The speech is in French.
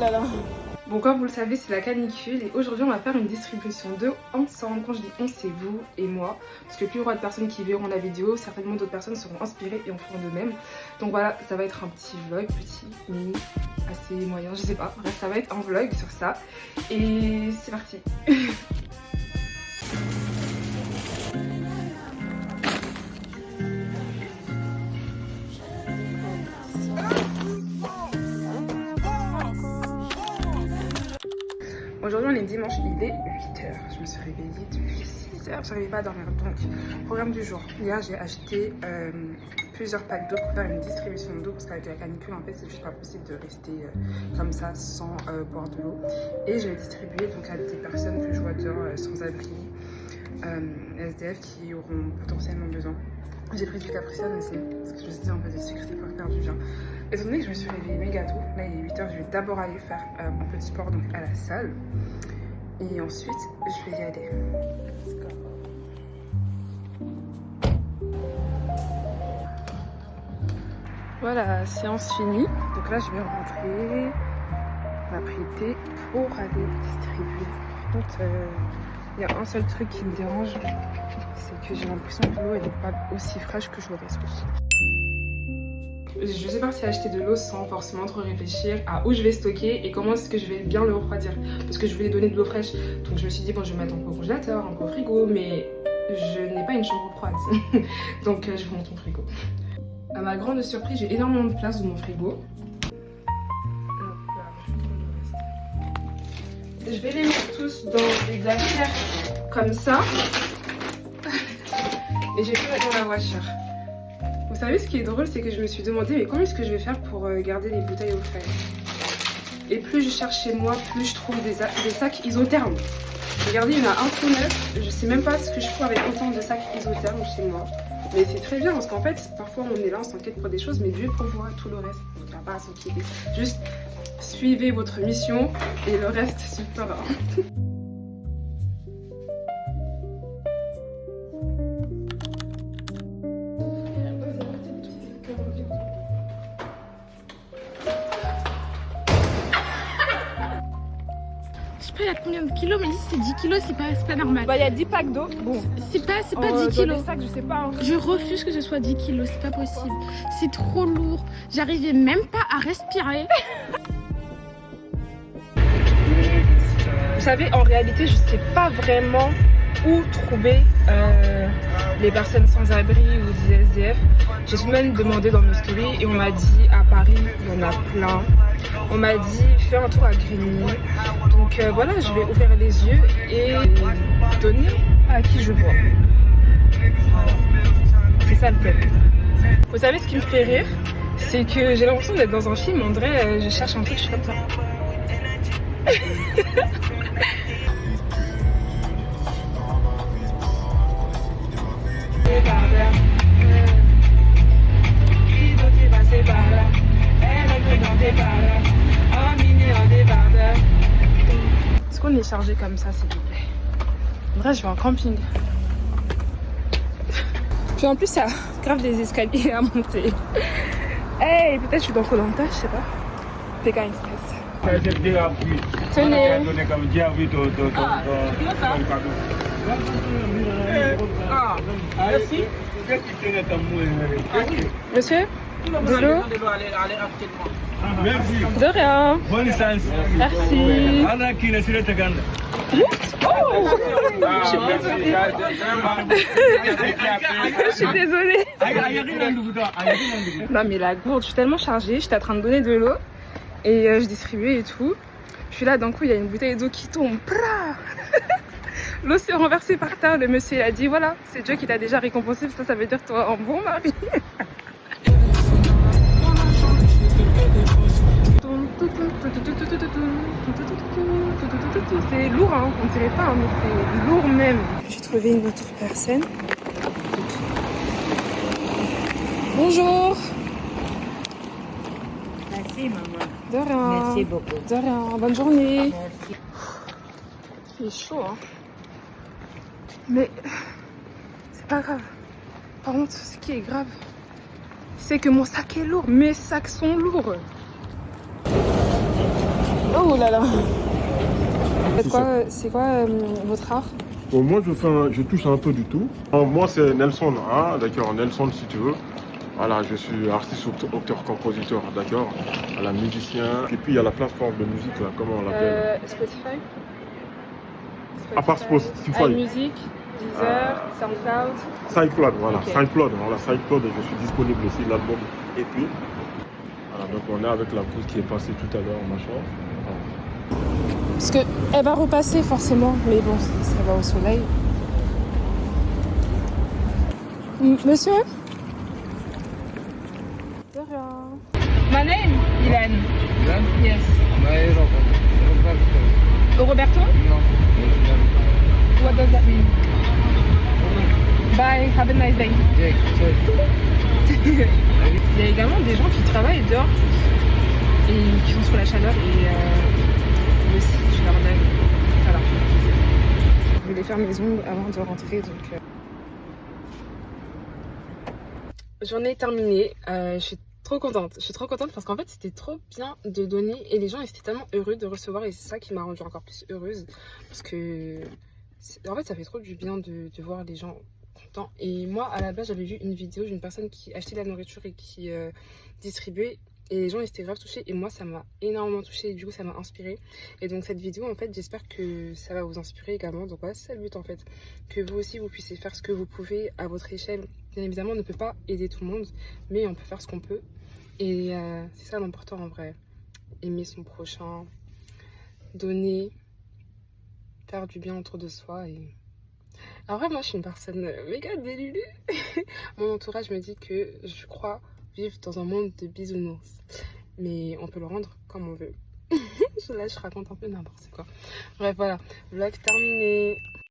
là là. Bon, comme vous le savez, c'est la canicule et aujourd'hui on va faire une distribution d'eau ensemble. Quand je dis on, c'est vous et moi, parce que plus il y aura de personnes qui verront la vidéo, certainement d'autres personnes seront inspirées et en feront de même. Donc voilà, ça va être un petit vlog, petit, mini, assez moyen, je sais pas. Bref, ça va être un vlog sur ça et c'est parti. Aujourd'hui on est dimanche, il est 8h. Je me suis réveillée depuis 6h, j'arrivais pas à dormir. Donc, programme du jour. Hier j'ai acheté plusieurs packs d'eau pour faire une distribution d'eau parce qu'avec la canicule en fait c'est juste pas possible de rester comme ça sans boire de l'eau. Et je l'ai distribué donc à des personnes que je vois dehors sans abri, SDF qui auront potentiellement besoin. J'ai pris du capricène aussi parce que je me suis dit un peu de sucre c'est pour faire du bien. Étant donné que je me suis réveillée méga tôt, là il est 8h, je vais d'abord aller faire un peu de sport donc à la salle. Et ensuite, je vais y aller. Voilà, séance finie. Donc là, je vais rentrer, m'apprêter pour aller distribuer. Par contre, il y a un seul truc qui me dérange, c'est que j'ai l'impression que l'eau elle n'est pas aussi fraîche que je l'aurais souhaité. Je sais pas si acheter de l'eau sans forcément trop réfléchir à où je vais stocker et comment est-ce que je vais bien le refroidir. Parce que je voulais donner de l'eau fraîche. Donc je me suis dit bon je vais mettre un peu au congélateur, un peu au frigo, mais je n'ai pas une chambre froide. Donc je vous montre mon frigo. À ma grande surprise, j'ai énormément de place dans mon frigo. Je vais les mettre tous dans des glacières comme ça. Et je vais tout mettre dans la voiture. Vous savez ce qui est drôle, c'est que je me suis demandé mais comment est-ce que je vais faire pour garder les bouteilles au frais. Et plus je cherche chez moi, plus je trouve des sacs isothermes. Regardez, il y en a un tout neuf. Je sais même pas ce que je trouve avec autant de sacs isothermes chez moi. Mais c'est très bien parce qu'en fait, parfois on est là, on s'inquiète pour des choses, mais Dieu pourvoit tout le reste. Donc il n'y a pas à s'inquiéter. Juste suivez votre mission et le reste se fera. Il y a combien de kilos, mais si c'est 10 kilos, c'est pas normal. Bah il y a 10 packs d'eau. Bon. C'est pas 10 kilos. Dans les sacs, je sais pas. Hein. Je refuse que ce soit 10 kilos, c'est pas possible. C'est trop lourd. J'arrivais même pas à respirer. Vous savez, en réalité, je sais pas vraiment où trouver les personnes sans abri ou des SDF. J'ai tout de même demandé dans mes stories et on m'a dit à Paris, il y en a plein. On m'a dit fais un tour à Grigny. Donc voilà, je vais ouvrir les yeux et donner à qui je vois. C'est ça le thème. Vous savez ce qui me fait rire, c'est que j'ai l'impression d'être dans un film. On dirait je cherche un truc, je suis comme ça. Est-ce qu'on est chargé comme ça s'il vous plaît? En vrai je vais en camping. Puis en plus il y a grave des escaliers à monter. Hey, peut-être je suis dans Koh-Lanta, je sais pas. Pékin Express. Tenez. Merci. Monsieur, de l'eau? Merci. De rien. Bonne licence. Merci. Anna qui ne serait pas Oh! Je suis désolée. Non mais la gourde, je suis tellement chargée, j'étais en train de donner de l'eau et je distribuais et tout. Je suis là, d'un coup il y a une bouteille d'eau qui tombe. L'eau s'est renversée par terre, le monsieur il a dit voilà, c'est Dieu qui t'a déjà récompensé, ça veut dire toi un bon mari. C'est lourd, hein, on dirait pas, mais c'est lourd même. J'ai trouvé une autre personne. Bonjour. Merci maman. De rien. Merci beaucoup. De rien. Bonne journée. Merci. Il fait chaud, hein. Mais c'est pas grave. Par contre, ce qui est grave, c'est que mon sac est lourd. Mes sacs sont lourds. Oh, Oh là là. C'est quoi votre art? Bon, moi, je touche un peu du tout. Moi, c'est Nelson, hein, d'accord, Nelson, si tu veux. Voilà, je suis artiste, auteur, compositeur, d'accord. Voilà, musicien. Et puis, il y a la plateforme de musique, là, comment on l'appelle? Spotify. À part Spotify. iMusic, Deezer, SoundCloud. SoundCloud, voilà. Okay. SoundCloud, je suis disponible aussi, l'album. Et puis, voilà, donc on est avec la pause qui est passée tout à l'heure, machin. Voilà. Parce qu'elle va repasser forcément, mais bon, ça va au soleil. Monsieur? De rien. My name, Ilan. Ilan? Yes. My Roberto. Roberto? No. What does that mean? Bye, have a nice day. Il y a également des gens qui travaillent dehors et qui sont sous la chaleur et aussi je leur donne. Voilà. Je voulais faire mes ongles avant de rentrer donc. Journée terminée. Je suis trop contente. Je suis trop contente parce qu'en fait c'était trop bien de donner et les gens étaient tellement heureux de recevoir et c'est ça qui m'a rendue encore plus heureuse parce que en fait ça fait trop du bien de voir les gens contents. Et moi à la base j'avais vu une vidéo d'une personne qui achetait de la nourriture et qui distribuait et les gens étaient grave touchés et moi ça m'a énormément touchée et du coup ça m'a inspirée. Et donc cette vidéo en fait j'espère que ça va vous inspirer également. Donc voilà, c'est ça le but en fait, que vous aussi vous puissiez faire ce que vous pouvez à votre échelle. Bien évidemment on ne peut pas aider tout le monde mais on peut faire ce qu'on peut et c'est ça l'important en vrai. Aimer son prochain, donner, faire du bien autour de soi. Et en vrai moi je suis une personne méga délulée. Mon entourage me dit que je crois vivre dans un monde de bisounours, mais on peut le rendre comme on veut. Là je raconte un peu n'importe quoi. Bref voilà, vlog terminé.